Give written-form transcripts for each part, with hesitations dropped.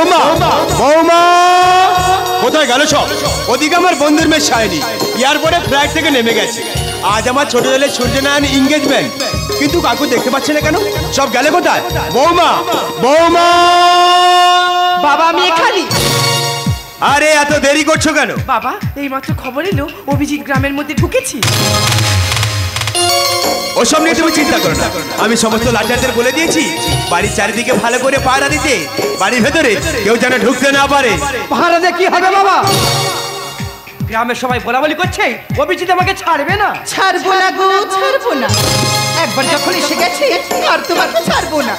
বৌমা বৌমা কোথায় গেল সব? ওদিকে আমার বন্ধুর মেয়ে শায়নি এয়ারপোর্টে ফ্লাইট থেকে নেমে গেছে। আজ আমার ছোট ছেলের সূর্যনারায়ণ এনগেজমেন্ট, কিন্তু কাকু দেখতে পাচ্ছে না কেন? সব গেলে কোথায়? বৌমা বৌমা বাবা আমি এখানে। আরে এত দেরি করছো কেন? বাবা এইমাত্র খবর এলো অভিজিৎ গ্রামের মধ্যে ঢুকেছি। ওসব নিয়ে তুমি চিন্তা করো না, আমি সমস্ত লাঠিয়াদের বলে দিয়েছি বাড়ির চারিদিকে ভালো করে পাহারা দিতে, বাড়ির ভেতরে কেউ যেন ঢুকতে না পারে। পাহারা দিয়ে কি হবে বাবা? গ্রামের সবাই বলাবলি করছে অভিজিৎ আমাকে ছাড়বে না। ছাড়বো না গো, ছাড়বো না। একবার যখন এসে গেছে আর তোমাকে ছাড়বো না।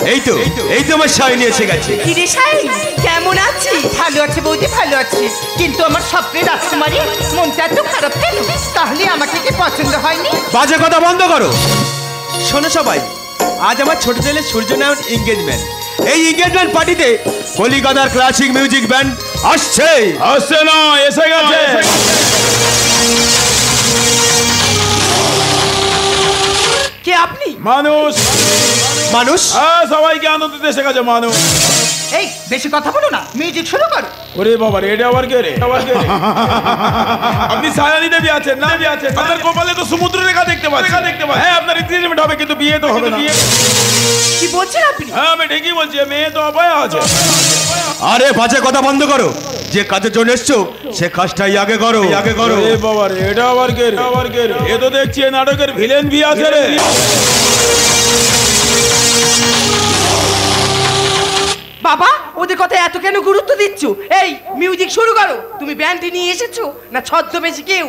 এই তো আমার শায়নি এসে গেছে। কি রে শায়নি, কেমন আছিস? ভালো আছে বৌদি, ভালো আছি। কিন্তু আমার স্বপ্নের রাজকুমারী মনটা এত খারাপ কেন? তাহলে আমাকে কি পছন্দ হয়নি? বাজে কথা বন্ধ করো। শোনো সবাই, আজ আমার ছোট ছেলের সূর্যনারায়ণ এনগেজমেন্ট। এই এনগেজমেন্ট পার্টিতে কলিকাতার ক্লাসিক মিউজিক ব্যান্ড আসছে। আসছে না, এসে গেছে। কে আপনি? মানুষ মানুষ? হ্যাঁ, সবাইকে আনন্দ দিতে এসে গেছে মানুষ। এই বেশি কথা বলো না, মিউজিক শুরু করো। ওরে বাবা রে, এটা আবার কে রে? আপনি শায়নি দেবী আছেন না? আপনার কপালে তো সমুদ্র রেখা দেখতে পাচ্ছি। হ্যাঁ, আপনার এনগেজমেন্ট হবে কিন্তু বিয়ে তো হবে না। কি বলছেন আপনি? হ্যাঁ আমি ঠিকই বলছি, মেয়ে তো অপায় আছে। আরে বাজে কথা বন্ধ করো। যে কাজের জন্য এসছো সে কাজটাই আগে করো। এ বাবা রে, এটা আবার কে রে? এ তো দেখছি এ নাটকের ভিলেন ভি আছে রে। বাবা ওদের কথা এত কেন গুরুত্ব দিচ্ছ? এই মিউজিক শুরু করো। তুমি ব্যান্ড নিয়ে এসেছো না ছদ্মবেশী কেউ?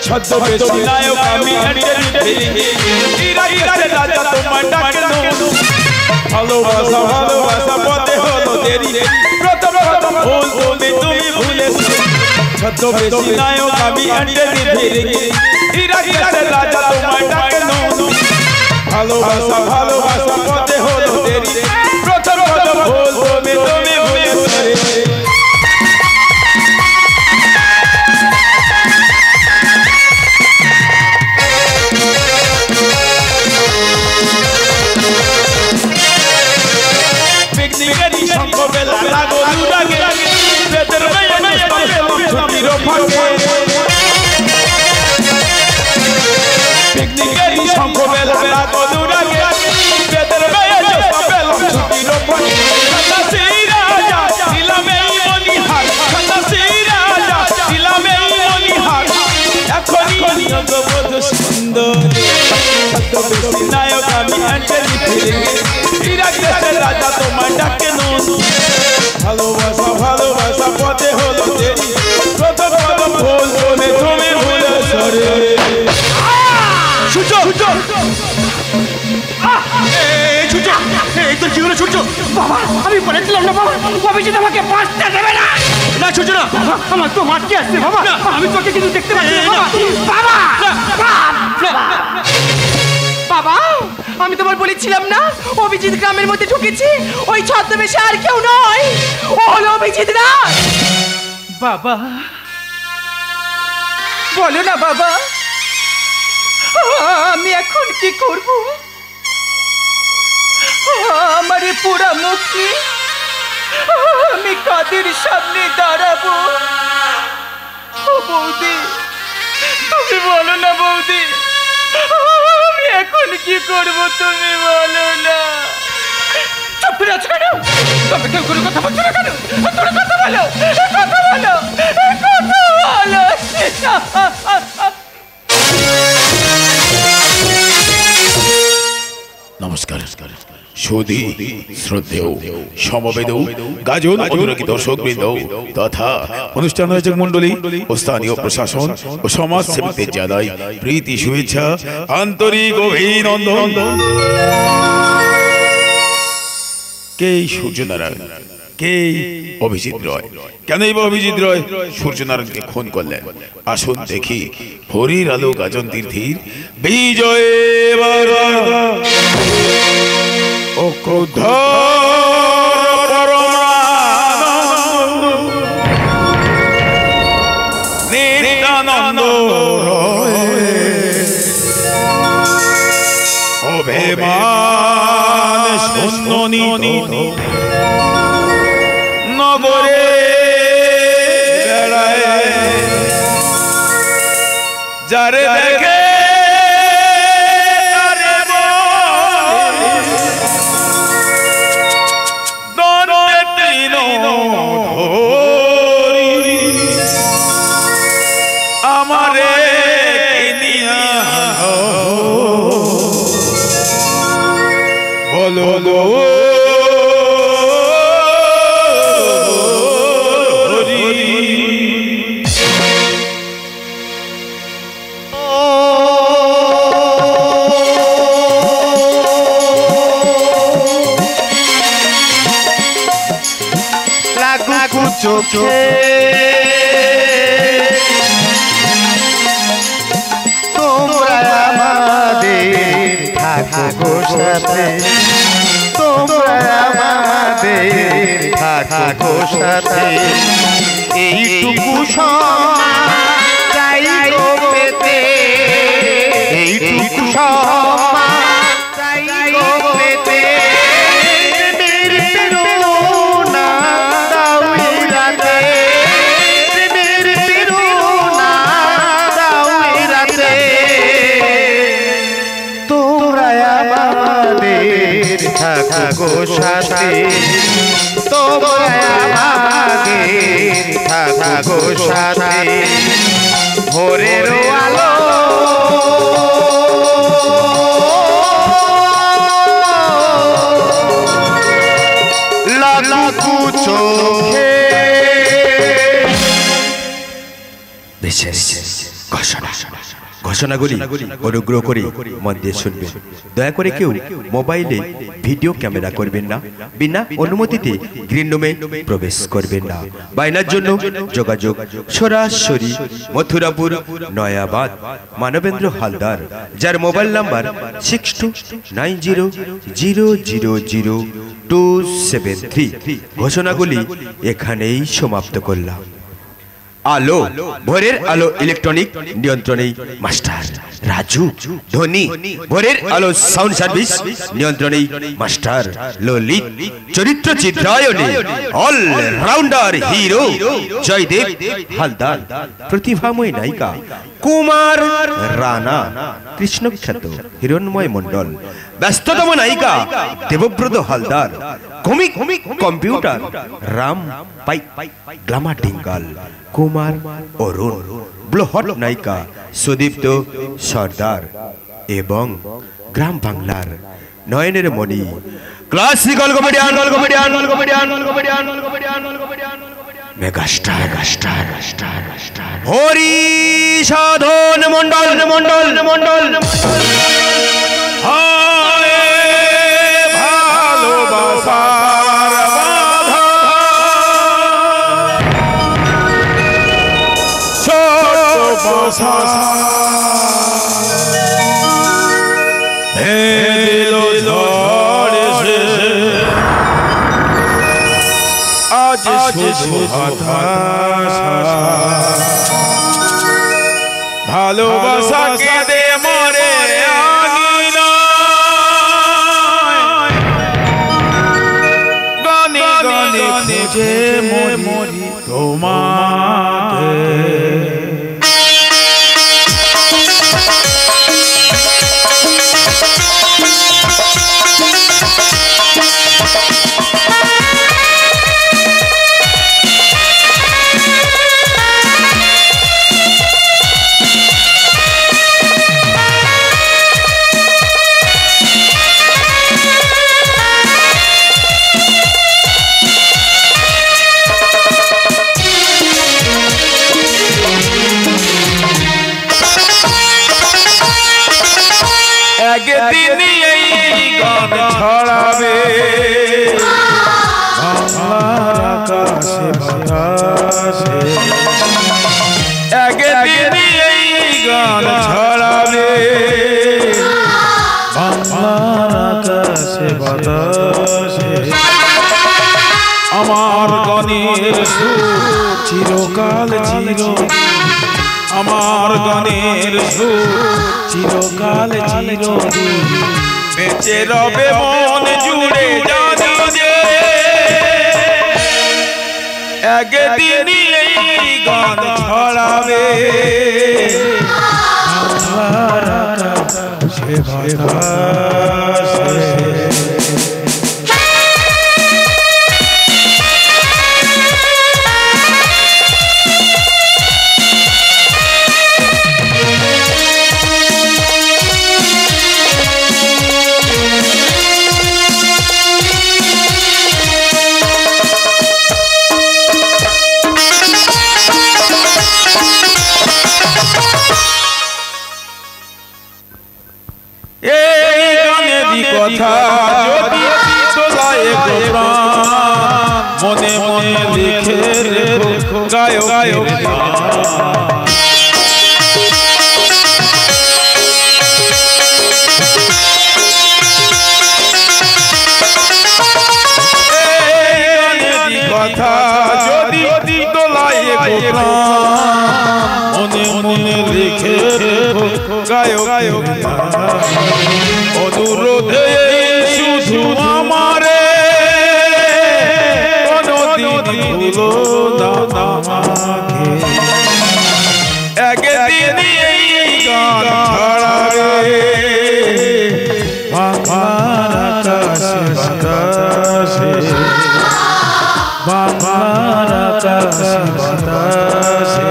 ছদ্মবেশী নায়ক আমি রাজা তোমার ডাকে ভালোবাসা পথে হলো দেরি, প্রথম ভুল তুমি ভুলেছো। ছদ্মবেশী নায়ক আমি রাজা তোমার ডাকে ভালোবাসা পথে হলো দেরি, প্রথম ভুল তুমি ভুলেছো। নায়ক আমি রাজা তোমার ডাকে ভালোবাসা পথে হলো দেরি, প্রথম ভুল তুমি ভুলেছো রে। বাবা আমি বলেছিলাম না বাবা, অভিজিৎ আমাকে বাঁচতে দেবে না। না সূর্য না, আমার তো মারতে আসছে বাবা, আমি তোকে কিন্তু দেখতে পাচ্ছি না বাবা। বাবা আমি তোমার বলেছিলাম না অভিজিৎ গ্রামের মধ্যে ঢুকেছি, ওই ছদ্মবেশে আর কেউ নয়, ও হলো অভিজিৎ রাজ। বাবা বলো না বাবা, আমি এখন কি করব? আমার পুরা মুক্তি আমি কাদের সামনে দাঁড়াবো? বৌদি তুমি বলো না বৌদি, আমি এখন কি করব তুমি বলো না। চুপ করে আছো কেন? তবে কেউ কোনো কথা বলছো না কেন? তোর কথা বলো, কথা বলো, কথা বলো। নমস্কার। সুধী শ্রদ্ধেয় সমবেদ গাজন অনুরাগী দর্শকবৃন্দ তথা অনুষ্ঠান আয়োজক মণ্ডলী ও স্থানীয় প্রশাসন ও সমাজ সেবকদের জানাই প্রীতি শুভেচ্ছা, আন্তরিক অভিনন্দন। কে সূর্যনারায়ণ, কে অভিজিৎ রয়? কেনই বা অভিজিৎ রয় সূর্যনারায়ণকে খুন করলেন? আসুন দেখি হরির আলো গাজন তীর্থীর বিজয় ও ক্রোধ নিত্যানন্দ অভিমান শূন্য নগরে বেড়ায় যারে দেখে আমারে বলো গো চোখে তোমরা আমাদের থাকো সাথে, তোমরা আমাদের থাকো সাথে, এইটুকু চাই গো পেতে, এইটুকু চাই গো পেতে। থাকো সাথে, তোমরা আমাদের থাকো সাথে, ভোরের আলো লালু চোখে বিশেষ ঘোষণাগুলি অনুগ্রহ করে মন দিয়ে শুনবেন। দয়া করে কেউ মোবাইলে ভিডিও ক্যামেরা করবেন না, বিনা অনুমতিতে গ্রিন রুমে প্রবেশ করবেন না। বাইনার জন্য যোগাযোগ সরাসরি মথুরাপুর নয়াবাদ মানবেন্দ্র হালদার, যার মোবাইল নাম্বার 6290000273। ঘোষণাগুলি এখানেই সমাপ্ত করলাম। আলো, ভোরের আলো ইলেকট্রনিক নিয়ন্ত্রণে মাস্টার রাজু ধোনি, ভোরের আলো সাউন্ড সার্ভিস নিয়ন্ত্রণে মাস্টার ললিত, চরিত্র চিত্রায়নে all rounder hero Joydeb Haldar, প্রতিভাময় নায়িকা কুমার রানা, কৃষ্ণখ্যাত হিরণময় মণ্ডল, ব্যস্ততম নায়িকা Debabrata Haldar, comic computer Ram Pai glamour Dingal, Kumar Arun, ব্লহট নায়িকা সুদীপ্ত সর্দার এবং গ্রাম বাংলার নয়নের মণি classical comedian megastar Hari Sadhan Mondal. আজ শুধু ভালোবাসা কেঁদে মরে গানে গানে খুঁজে মরি তোমাকে। একদিন এই গান ছড়াবে বাংলার আকাশে বাতাসে, একদিন এই গান ছড়াবে বাংলার আকাশে বাতাসে। আমার গানের সুর চিরকাল আমার গানের সুর চিরকাল বেঁচে রবে মন জুড়ে, জানি যে একদিন এই গান ছড়াবে বাংলার আকাশে বাতাসে। এই গানেরই কথা যদি তোলায় গো প্রাণ, মনে মনে লিখে রেখো গায়ক কথা যদি তোলায় গো প্রাণ, মনে মনে লিখে রেখো গায়ক অনুরোধে শুধু আমারে কোনদিন ভুলো না আমাকে, একদিন এই গান ছড়াবে বাংলার আকাশে বাতাসে, বাংলার আকাশে বাতাসে,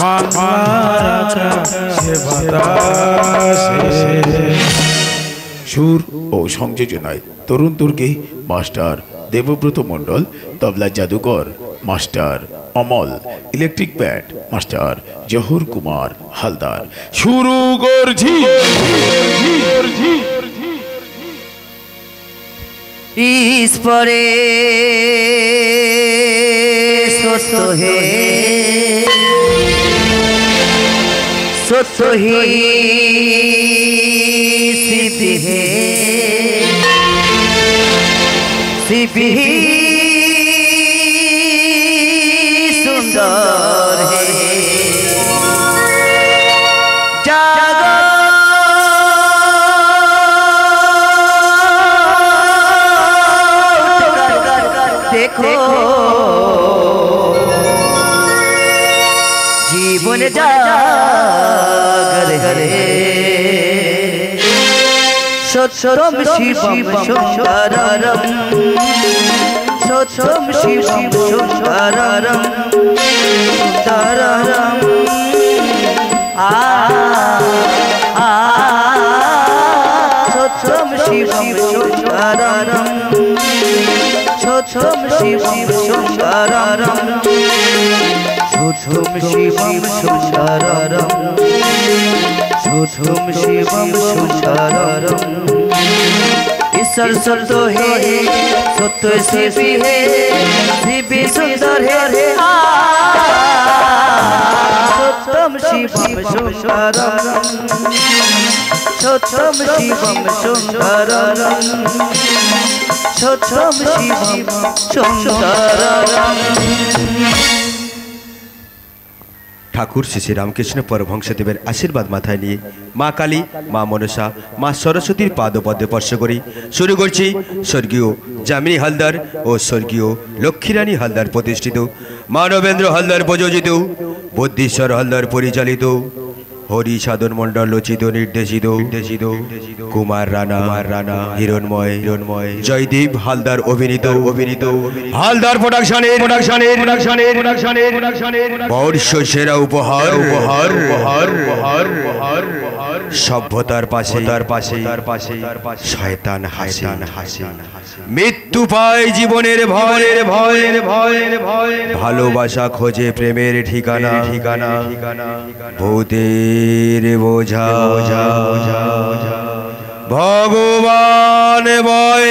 বাংলার আকাশে বাতাসে। সুর ও সংযোজনায় তরুণ তুর্কি মাস্টার দেবব্রত মণ্ডল, তবলা জাদুকর master Amal, electric band master Zahur Kumar Haldar. শুরু করছি। इस परे सत्य है सत्य ही सिद्धि है सिद्धि ही सुंदर है जागो देखो जीवन जागर है सत्यम शिवम सुंदरम सत्यम शिवम सुंदरम सुंदरम आ सत्यम शिवम सुंदरम सत्यम शिवम सुंदरम सत्यम शिवम सुंदरम सत्यम शिवम सुंदरम ईश्वर सत्य है सत्य शिवी है शिवी सुंदर है सत्यम शिवम सुंदरम सत्यम शिवम सुंदरम सत्यम शिवम सुंदरम। ঠাকুর শ্রী শ্রী রামকৃষ্ণ পরমহংসদেবের আশীর্বাদ মাথায় নিয়ে মা কালী, মা মনসা, মা সরস্বতীর পাদপদ্মে স্পর্শ করি শুরু করছি স্বর্গীয় যামিনী হালদার ও স্বর্গীয় লক্ষ্মীরানী হালদার প্রতিষ্ঠিত, মানবেন্দ্র হালদার প্রযোজিত, বুদ্ধিশ্বর হালদার পরিচালিত, হরি সাধন মন্ডল রচিত নির্দেশিত কুমার রানা হিরণময় জয়দীপ হালদার অভিনীত হালদার প্রোডাকশনের বর্ষ সেরা উপহার সভ্যতার পাশে শয়তান হাসে। মৃত্যু পায় জীবনের ভয়, ভালোবাসা খোঁজে প্রেমের ঠিকানা, ভূতের বোঝা ভগবান ভয়।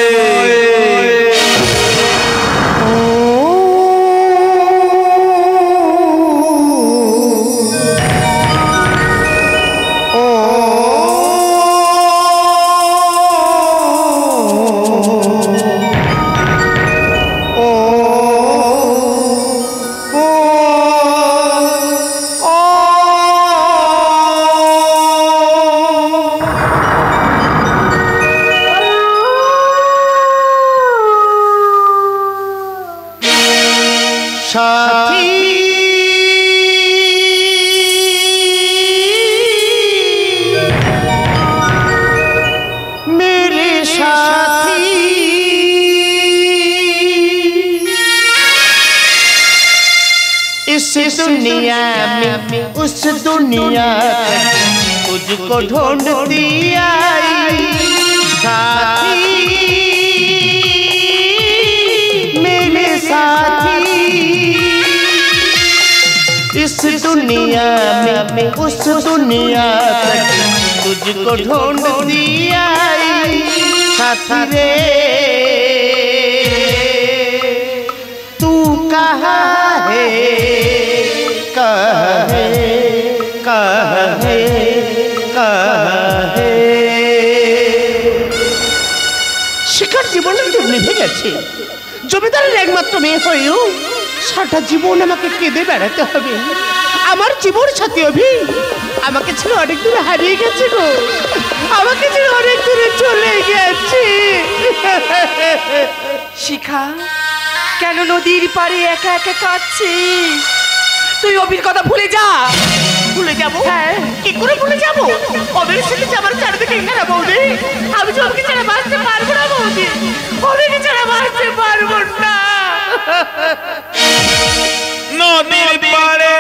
इस दुनिया में उस दुनिया तुझको ढूंढती आई साथी, मेरे साथी। इस दुनिया में उस दुनिया तुझको ढूंढती आई साथी रे, तू कहाँ है শিখার জীবনে নিভে গেছে। জমিদারের একমাত্র মেয়ে হয়েও সারাটা জীবন আমাকে কেঁদে বেড়াতে হবে। আমার জীবন সাথী অভি আমাকে ছেড়ে অনেক দূরে হারিয়ে গেছে গো, আমাকে ছেড়ে অনেক দূরে চলে গেছে। শিখা, কেন নদীর পাড়ে একা একা কাঁদছিস? তুই অভির কথা ভুলে যা। ভুলে যাবো? হ্যাঁ। কি করে ভুলে যাবো? অভির সাথে আমার চারিদিকে ঘেরা বৌদি, আমি তো অভিকে ছাড়া বাঁচতে পারবো না বৌদি, অভিকে ছাড়া বাঁচতে পারবো না। নদীর পাড়ে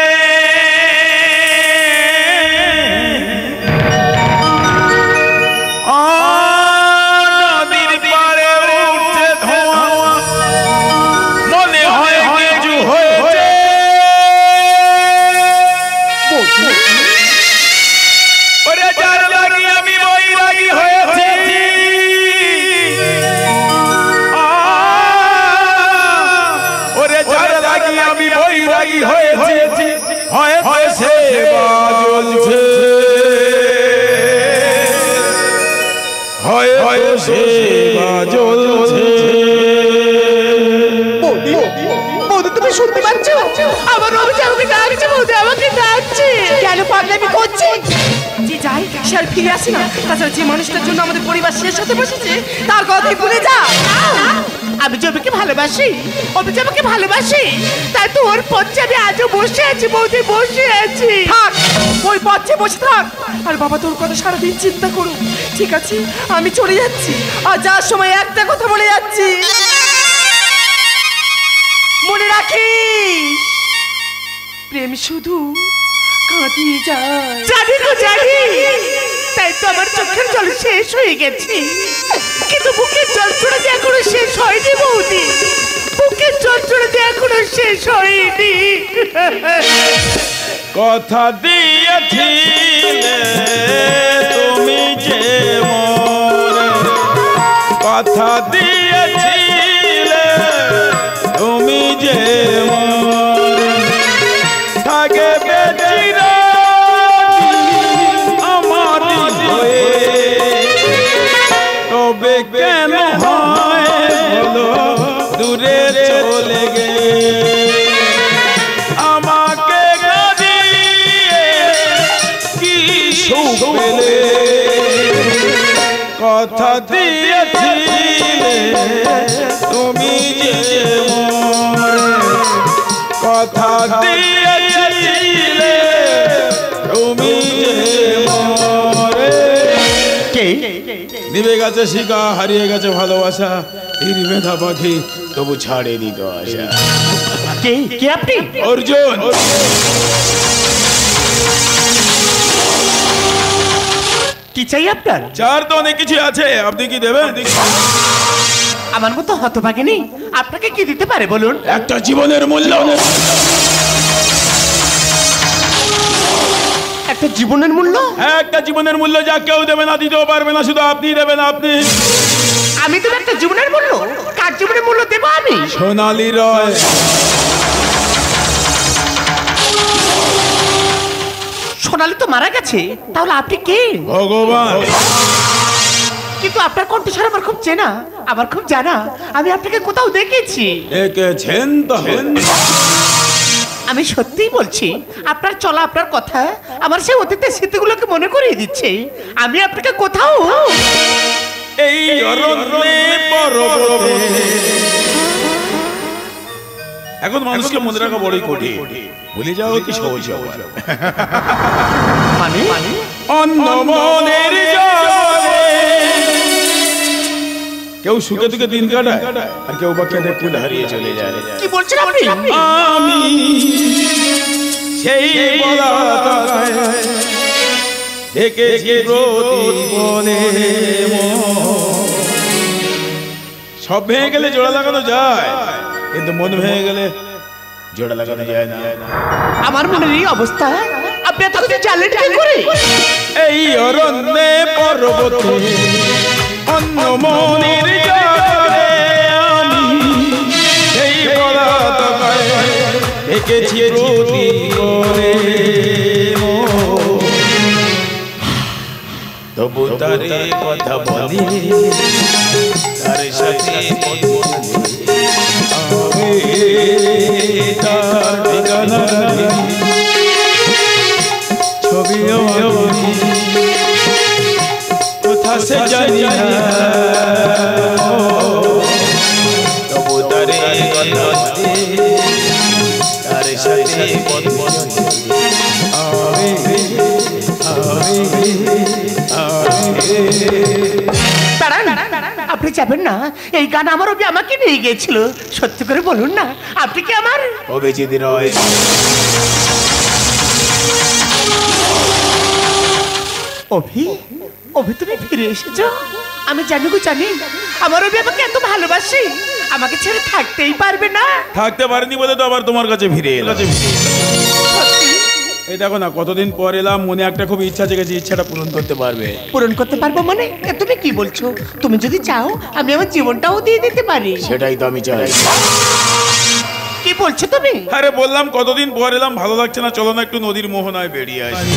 তুমি শুনতে পাচ্ছ? আমার অভিযোগ আমাকে ডাকছে বৌদি, আমাকে ডাকছে। কেন পাগলামি করছে? যে যাই সে আর ফিরে আসে না। তাছাড়া যে মানুষটার জন্য আমাদের পরিবার শেষ হতে বসেছে তার কথাই ভুলে যা। আমি জমিকে ভালোবাসি, অভি আমাকে ভালোবাসি, তাই তো ওর পথে আমি আজও বসে আছি বৌদি, বসে আছি। থাক, ওই পথে বসে থাক। আর বাবা তোর কথা সারাদিন চিন্তা করুক। ঠিক আছে, আমি চলে যাচ্ছি। আর যাওয়ার সময় একটা কথা বলে যাচ্ছি, মনে রাখিস প্রেম শুধু কাঁদিয়ে যায়। জানি তো জানি, তাই তো আমার চোখের জল শেষ হয়ে গেছে, কিন্তু বুকের জল চড়ে যে এখনো শেষ হয়নি বৌদি, বুকের জল চড়ে যে এখনো শেষ হয়নি। কথা দিয়েছিলে তুমি যে মোরে, কথা দিয়েছিলে তুমি যে মোরে, থাকে বেচিরা আমার হয়ে, তবে কেন হয় বলো দূরে চলে গে, আমাকে গাদিয়ে কি সুখ পেলে, কথা দিয়েছিলে তুমি যে মোরে, কথা দিয়েছিলে তুমি যে মোরে। নিভে গেছে শিখা, হারিয়ে গেছে ভালোবাসা, তীর মেধা পাখি তবু ছাড়েনি তো আশা। কে আপনি? অর্জুন। কি চাই আপনার? চার তো অনেক কিছু আছে, আপনি কি দেবেন? আমার মতো হতভাগিনী আপনাকে কি দিতে পারে বলুন? একটা জীবনের মূল্য। একটা জীবনের মূল্য? একটা জীবনের মূল্য যা কেউ দেবে না, দিতেও পারবে না, শুধু আপনি দেবেন। আপনি। আমি দেবো একটা জীবনের মূল্য? কার জীবনের মূল্য দেবো আমি? সোনালী রয়। সোনালী তো মারা গেছে, তাহলে আপনি কে? ভগবান। কিন্তু আপনার কণ্ঠস্বর আমার খুব চেনা, আমার খুব জানা। আমি আপনাকে কোথাও দেখেছি। দেখেছেন তো? আমি সত্যিই বলছি, আপনার চলা, আপনার কথা আমার সেই অতীতের স্মৃতিগুলোকে মনে করিয়ে দিচ্ছে। আমি আপনাকে কোথাও এই অরণ্যে পর্বতে। এখন মানুষকে মনে রাখা বড়ই কঠিন, ভুলে যাওয়া কি সহজ হবে? মানে অন্য মনের জলে কেউ সুখে দুঃখে দিন কাটায়, আর কেউ বা কেঁদে ফুল হারিয়ে চলে যায়। কি বলছেন আপনি? আমি সেই পলাতকায় দেখেছি প্রতিবনে সব ভেঙে গেলে জোড়া লাগানো যায়, কিন্তু মন ভেঙে গেলে জোড়া লাগানো যায় না। আমার মনের এই অবস্থা আপনি এত কিছু জানলেন কি করে? এই অরণ্যে পর্বতে অন্য মনের জলে আমি সেই পলাতকায় দেখেছি প্রতিবনে তবু তারে কথা বলি, তার সাথে আমি তার ঠিকানা ছবিও কোথা সে জানি না, তবু তারে কথা বলি, তার সাথে আপনি যাবেন না? এই গান আমার অভি আমাকে নিয়ে গিয়েছিল। সত্যি করে বলুন না, আপনি কি আমার অভিজিৎ রয়? অভি? অভি তুমি ফিরে এসেছো? আমি জানি গো, জানি আমার অভি আমাকে এত ভালোবাসি, আমাকে ছেড়ে থাকতেই পারবে না। থাকতে পারেনি বলে তো আবার তোমার কাছে ফিরে এলাম। এই দেখো না, কতদিন পর এলাম, মনে একটা খুব ইচ্ছা জেগেছে, ইচ্ছাটা পূরণ করতে পারবে? পূরণ করতে পারবো মানে? এ তুমি কি বলছো? তুমি যদি চাও আমি আমার জীবনটাও দিয়ে দিতে পারি। সেটাই তো আমি চাই। কি বলছো তুমি? আরে বললাম কতদিন পর এলাম, ভালো লাগছে না, চলো না একটু নদীর মোহনায় বেরিয়ে আসি।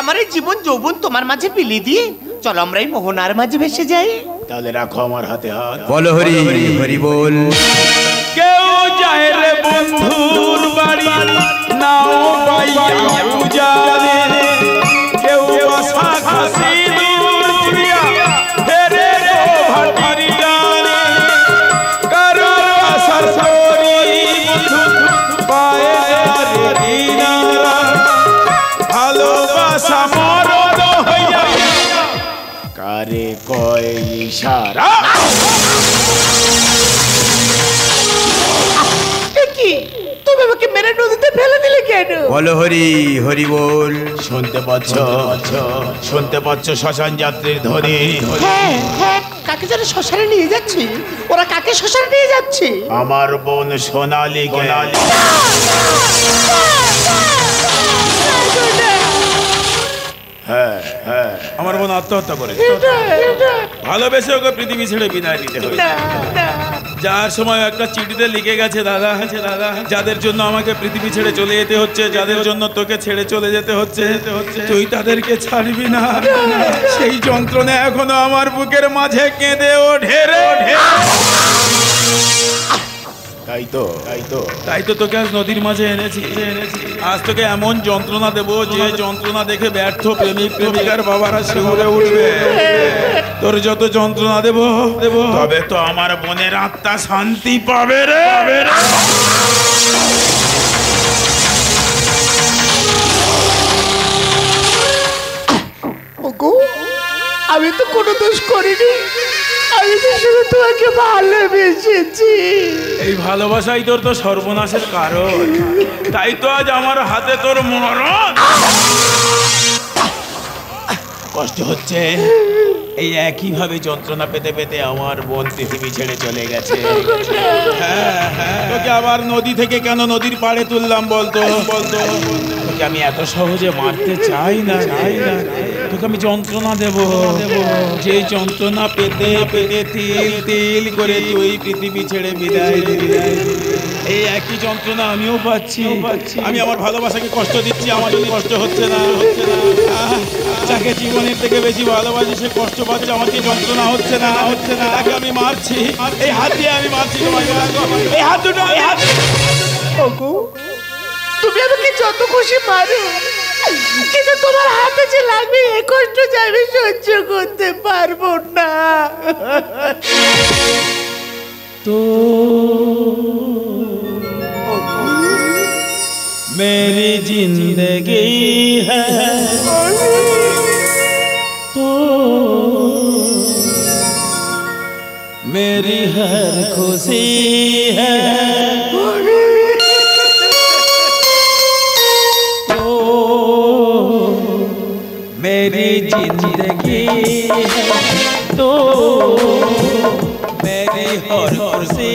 আমার এই জীবন যৌবন তোমার মাঝে বিলিয়ে দিয়ে চলো আমরা এই মোহনার মাঝে ভেসে যাই। তাহলে রাখো আমার হাতে হাত। বলো হরি হরি বল। কেউ যায় রে বন্ধুর বাড়ি, নাও পাইয়া পূজারে, কেউ আশা খাসি দূর দিয়া ফেরে গো ভাটির গানে, কারো আশার করি বন্ধু পায়ে রে দিনারা, ভালোবাসা মরণ হইয়া কারে কয় ইশারা। কি তুমি আমাকে মেরে নদীতে ফেলে দিলে কেন? বলো হরি হরি বল। শুনতে পাচ্ছ? শুনতে পাচ্ছ শ্মশান যাত্রীর ধ্বনি? হ্যাঁ হ্যাঁ, কাকে যেন শ্মশানে নিয়ে যাচ্ছে। ওরা কাকে শ্মশানে নিয়ে যাচ্ছে? আমার বোন সোনালী। হ্যাঁ হ্যাঁ, আমার বোন আত্মহত্যা করে। ভালোবেসে ওকে পৃথিবী ছেড়ে বিদায় নিতে হয়েছে। যার সময় একটা চিঠিতে লিখে গেছে, দাদা যাদের জন্য আমাকে পৃথিবী ছেড়ে চলে যেতে হচ্ছে, যাদের জন্য তোকে ছেড়ে চলে যেতে হচ্ছে, তুই তাদেরকে ছাড়বি না। সেই যন্ত্রণা এখনো আমার বুকের মাঝে কেঁদে ওঠে রে। তাই তো তোকে আজ নদীর মাঝে এনেছি। আজ তোকে এমন যন্ত্রণা দেবো, যে যন্ত্রণা দেখে ব্যর্থ প্রেমিক প্রেমিকার বাবারা শিহরে উঠবে। তোর যত যন্ত্রণা দেবো তবে তো আমার বোনের আত্মা শান্তি পাবে রে। ওগো, আমি তো কোনো দোষ করিনি, আমি তো শুধু তোমাকে ভালোবেসেছি। এই ভালোবাসাই তোর তো সর্বনাশের কারণ, তাই তো আজ আমার হাতে তোর মরণ। কষ্ট হচ্ছে। এই একইভাবে যন্ত্রণা পেতে পেতে আমার বোন পৃথিবী ছেড়ে চলে গেছে। হ্যাঁ হ্যাঁ, তোকে আবার নদী থেকে কেন নদীর পাড়ে তুললাম বলতো বলতো? তোকে আমি এত সহজে মারতে চাই না, তোকে আমি যন্ত্রণা দেব, যে যন্ত্রণা পেতে পেতে তিল তিল করে তুই পৃথিবী ছেড়ে বিদায় দিবি। এই একই যন্ত্রণা আমিও পাচ্ছি। আমি আমার ভালোবাসাকে কষ্ট দিচ্ছি, আমার যদি কষ্ট হচ্ছে না। যাকে জীবনের থেকে বেশি ভালোবাসি সে কষ্ট পাচ্ছে, আমার কি যন্ত্রণা হচ্ছে না তাকে আমি মারছি। এই হাত দিয়ে আমি মারছি তোমাকে, এই হাত দুটো, এই হাত। তুমি আমাকে যত খুশি মারো, কিন্তু তোমার হাতে যে লাগবে এ কষ্ট যে আমি সহ্য করতে পারবো না। তো मेरी जिंदगी है तो मेरी हर खुशी है, तो मेरी जिंदगी है तो मेरी हर खुशी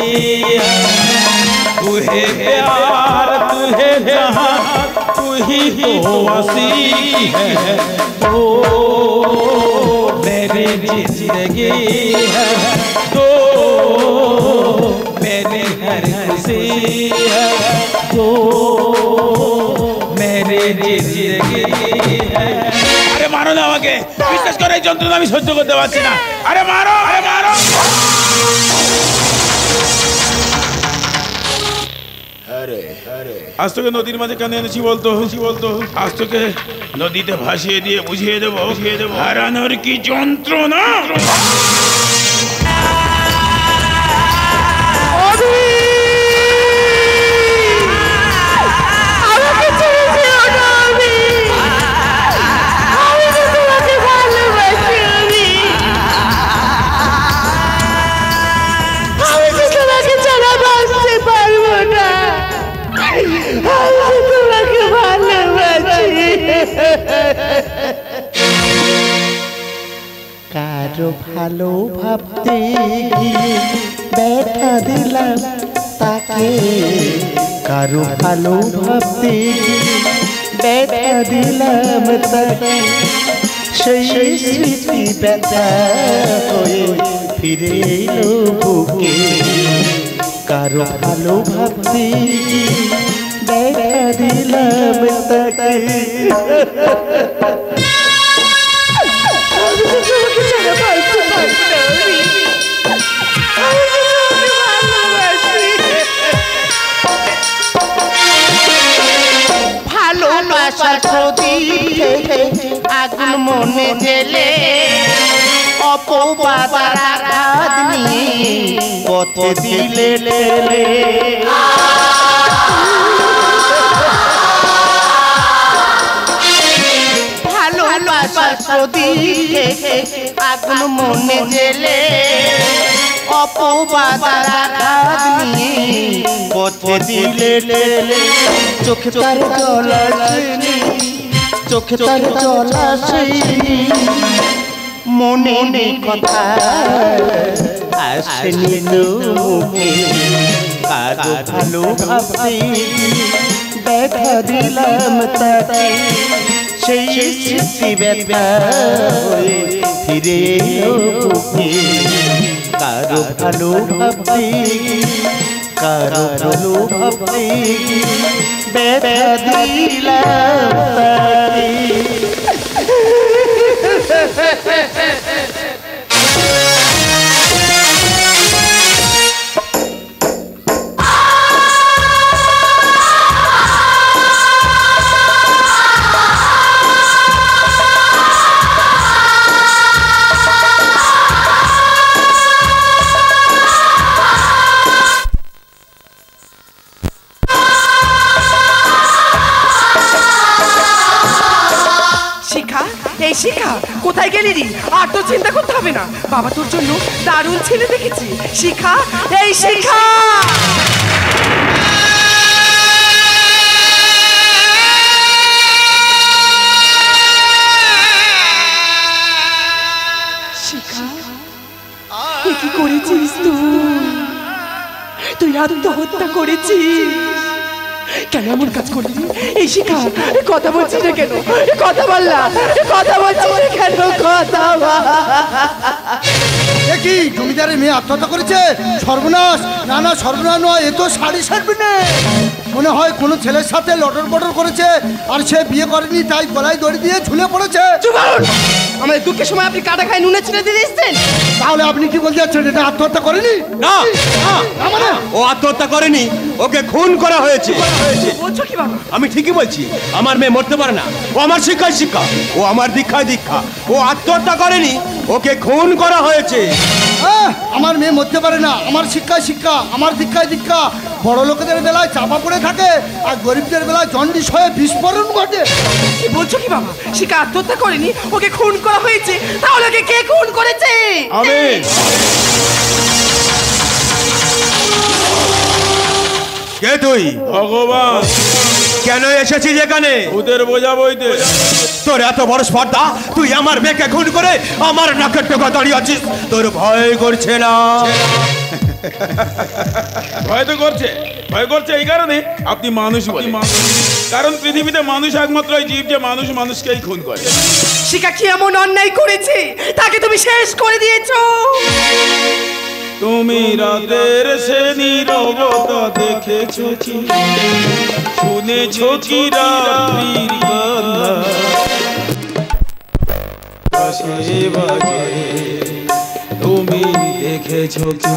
है। तू है प्यार, तू है जहां, तू ही तो वसी है, तो मेरी जिंदगी है तो मेरी हर खुशी है, तो मेरी जिंदगी है। अरे मारो ना আমাকে, বিশ্বাস করে এই যন্ত্রণা আমি সহ্য করতে পারছি না। আরে মারো, আরে মারো। আজ তোকে নদীর মাঝে কেন এনেছি বলতো? আজ তোকে নদীতে ভাসিয়ে দিয়ে বুঝিয়ে দেবো হারানোর কি যন্ত্রণা। কারো ভালো ভাবতে গিয়ে ব্যথা দিলাম তাকে, কারো ভালো ভাবতে গিয়ে ব্যথা দিলাম তাকে, সেই স্মৃতি ব্যথা হয়ে ফিরে এলো বুকে। কারো ভালো ভাবতে গিয়ে ব্যথা দিলাম তাকে। ভালোবাসার প্রদীপ আগুন মনে জেলে অপবাদ আঘাত নিয়ে পথে দিলে ঠেলে। ভালোবাসার প্রদীপ আগুন মনে জেলে অপবাদ আঘাত নিয়ে পথে দিলে ঠেলে। চোখে তার জল আসেনি, চোখে তার জল আসেনি, মনে নেই কথা আসেনি মুখে। কারো ভালো ভাবতে ব্যথা দিলাম তাকে, সেই স্মৃতি ব্যথা হয়ে ফিরে এলো বুকে। কারো ভালো ভাবতে, কারো ভালো ভাবতে ব্যথা দিলাম তাকে। এই শিখা, কোথায় গেলি রে? আর তো চিন্তা করতে হবে না, বাবা তোর জন্য দারুণ ছেলে দেখেছি। শিখা, এই শিখা। শিখা, এ কি করেছিস তুই আত্মহত্যা করেছিস? কেন এমন কাজ করলি? এই শিখা, কথা বলছিস না কেন? কথা বল না, কথা বলছিস না কেন? কথা বল। কি জমিদারের মেয়ে আত্মহত্যা করেছে? সর্বনাশ! না না, সর্বনাশ নয়, এ তো সাড়ে সারবে না। মনে হয় কোনো ছেলের সাথে লটর পটর করেছে, আর সে বিয়ে করেনি, তাই গলায় দড়ি দিয়ে ঝুলে পড়েছে। আমার দুঃখের সময় আপনি কাটা খায় নুনে ছিঁড়ে দিয়ে দিচ্ছেন। তাহলে আপনি কি বলতে চাচ্ছেন, এটা আত্মহত্যা করেনি? না, ও আত্মহত্যা করেনি, ওকে খুন করা হয়েছে। বলছো কি বাবা? আমি ঠিকই বলছি, আমার মেয়ে মরতে পারে না। ও আমার শিক্ষায় শিক্ষা, ও আমার দীক্ষায় দীক্ষা। ও আত্মহত্যা করেনি, ওকে খুন করা হয়েছে। আমার মেয়ে মরতে পারে না, আমার শিক্ষায় শিক্ষা, আমার দীক্ষায় দীক্ষা। বড় লোকেদের বেলায় চাপা পড়ে থাকে, আর গরিবদের বেলায় জন্ডিস হয়ে বিস্ফোরণ ঘটে। কি বলছো কি বাবা? শিখা আত্মহত্যা করেনি, ওকে খুন করা হয়েছে। তাহলে ওকে কে খুন করেছে? আমি। কে তুই? ভগবান। কেন এসেছিস এখানে? ওদের বোঝা বইতে। তোর এত বড় স্পর্ধা, তুই আমার মেয়েকে খুন করে আমার নাকের টোকা দাঁড়িয়ে আছিস। তোর ভয় করছে না? ভয় তো করছে, ভয় করছে এই কারণে আপনি মানুষ বলে। কারণ পৃথিবীতে মানুষ একমাত্র জীব যে মানুষ মানুষকেই খুন করে। শিখা কি এমন অন্যায় করেছে তাকে তুমি শেষ করে দিয়েছো? তুমি রাতের সে নীরবতা দেখেছো কি, শুনেছো কি রাত্রির কান্না বাজে বাজে, তুমি দেখেছো কি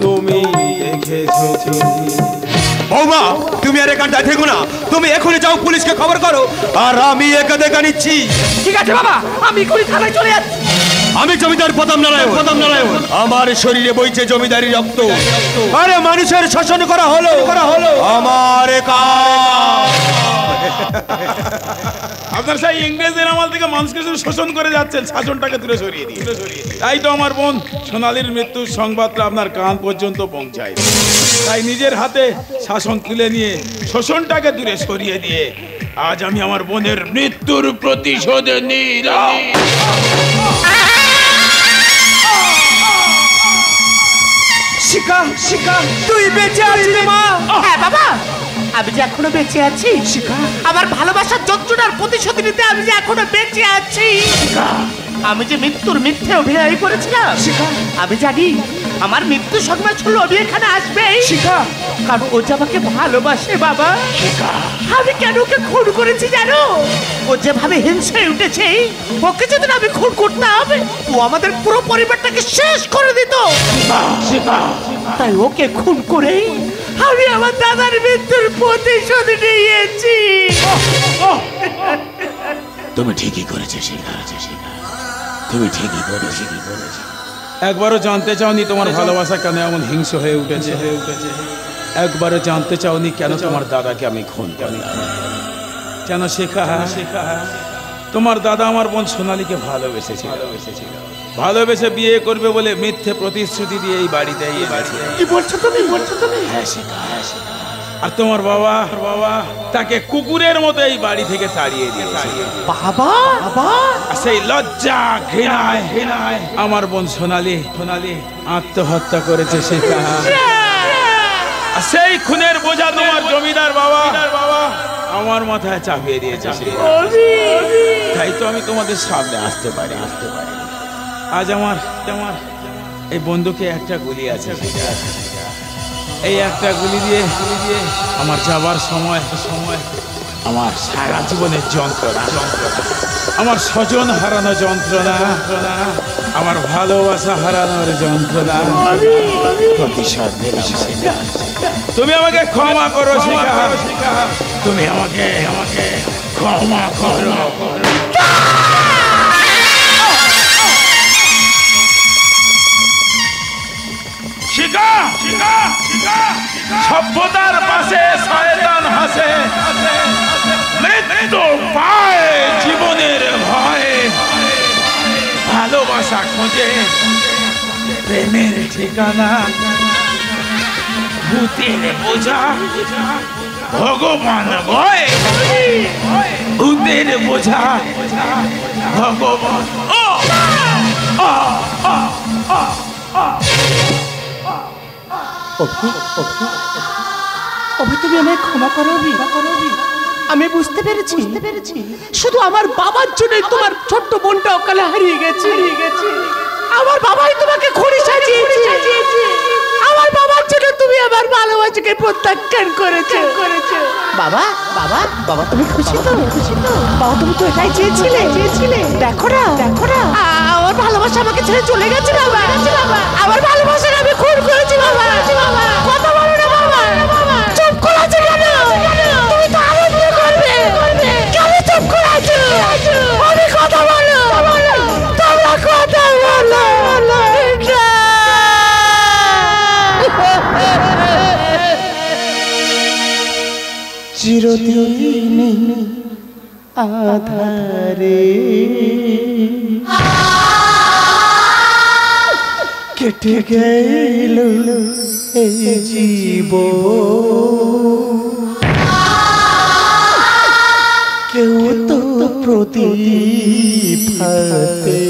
তুমি দেখেছো কি? বৌমা, তুমি আর এখানটায় থেকো না, তুমি এখনই যাও, পুলিশকে খবর করো, আর আমি একে দেখা নিচ্ছি। ঠিক আছে বাবা, আমি এখনই থানায় চলে যাচ্ছি। আমি জমিদার প্রতাপ নারায়ণ। আমার শরীরে বইছে জমিদারি রক্ত। আরে মানুষের শাসন করা হলো আমার কাজ। আপনার সেই ইংরেজের আমল থেকে মানুষকে শুধু শোষণ করে যাচ্ছেন, শাসনটাকে দূরে সরিয়ে দিয়ে। তাই তো আমার বোন সোনালীর মৃত্যুর সংবাদটা আপনার কান পর্যন্ত পৌঁছায়। তাই নিজের হাতে শাসন তুলে নিয়ে শোষণটাকে দূরে সরিয়ে দিয়ে আজ আমি আমার বোনের মৃত্যুর প্রতিশোধ নিলাম। শিখা, শিখা, তুই বেঁচে আছিস মা? হ্যাঁ বাবা, আমি যে এখনো বেঁচে আছি। শিখা, আমার ভালোবাসার যন্ত্রণার প্রতিশোধ নিতে আমি যে এখনো বেঁচে আছি। আমি যে মৃত্যুর মিথ্যে অভিনয় করেছিলাম, আমি জানি আমার মৃত্যু সংবাদ শুনলে আমি এখানে আসবে। শিখা, কারণ ও যে আমাকে ভালোবাসে বাবা। আমি কেন ওকে খুন করেছি জানো? ও যেভাবে হিংসে হয়ে উঠেছে, ওকে যদি আমি খুন করতাম, ও আমাদের পুরো পরিবারটাকে শেষ করে দিত। তাই ওকে খুন করে আমি আমার দাদার মৃত্যুর প্রতিশোধ নিয়েছি। তুমি ঠিকই করেছো শিখা, তুমি ঠিকই করেছো। একবারও জানতে চাওনি তোমার ভালোবাসা কেন এমন হিংস্র হয়ে উঠেছে? একবারও জানতে চাওনি কেন তোমার দাদাকে আমি খুন করলাম? কেন শিখা, তোমার দাদা আমার বোন সোনালীকে ভালোবেসেছিল, ভালোবেসে বিয়ে করবে বলে মিথ্যে প্রতিশ্রুতি দিয়ে এই বাড়িতে এনেছে। কি বলছো তুমি? হ্যাঁ শিখা, আর তোমার বাবা তাকে কুকুরের মতো এই বাড়ি থেকে তাড়িয়ে দিয়েছে। বাবা, আর সেই লজ্জা ঘৃণায় আমার বোন সোনালী আত্মহত্যা করেছে শিখা। আর সেই খুনের বোঝা তোমার জমিদার বাবা আমার মাথায় চাপিয়ে দিয়েছে শিখা। তাই তো আমি তোমাদের সামনে আসতে পারি। আজ আমার এই বন্দুকে একটা গুলি আছে শিখা। এই একটা গুলি দিয়ে আমার যাবার সময় আমার সারা জীবনের যন্ত্রণা, আমার স্বজন হারানো যন্ত্রণা, আমার ভালোবাসা হারানোর যন্ত্রণা প্রতিশোধ নিলাম শিখা। তুমি আমাকে ক্ষমা করো শিখা, তুমি আমাকে ক্ষমা করো। শিখা, সভ্যতার পাশে শয়তান হাসে, মৃত্যু পায় জীবনের ভয়ে, ভালোবাসা খোঁজে প্রেমের ঠিকানা। ভূতের বোঝা ভগবান ভয়, ভূতের বোঝা ভগবান। অভি, তুমি আমায় ক্ষমা করো অভি। আমি বুঝতে পেরেছি শুধু আমার বাবার জন্যই তোমার ছোট্ট বোনটা অকালে হারিয়ে গেছে। আমার বাবাই তোমাকে খড়ি সাজিয়েছে। আমার বাবার জন্য তুমি আমার ভালোবাসাকে প্রত্যাখ্যান করেছো। বাবা বাবা বাবা, তুমি খুশি তো? বাবা, তুমি তো এটাই চেয়েছিলে। দেখো না আমার ভালোবাসা আমাকে ছেড়ে চলে গেছে বাবা। আমার ভালোবাসাকে আমি খুন করেছি বাবা। কথা বলো না বাবা, চুপ করে আছো কেন? তুমি তো আরো বিয়ে করবে, কেন চুপ করে আছো? আমি কথা বলো, তোমরা কথা বলো। চিরদিন আধারে কেটে গেল এই জীবন, কেউ তো প্রদীপ হাতে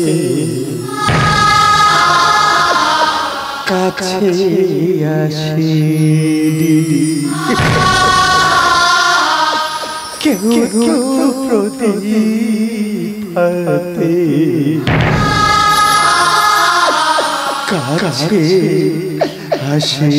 কাছে আসে, কেউ প্রদীপ হাতে কাছে আসে।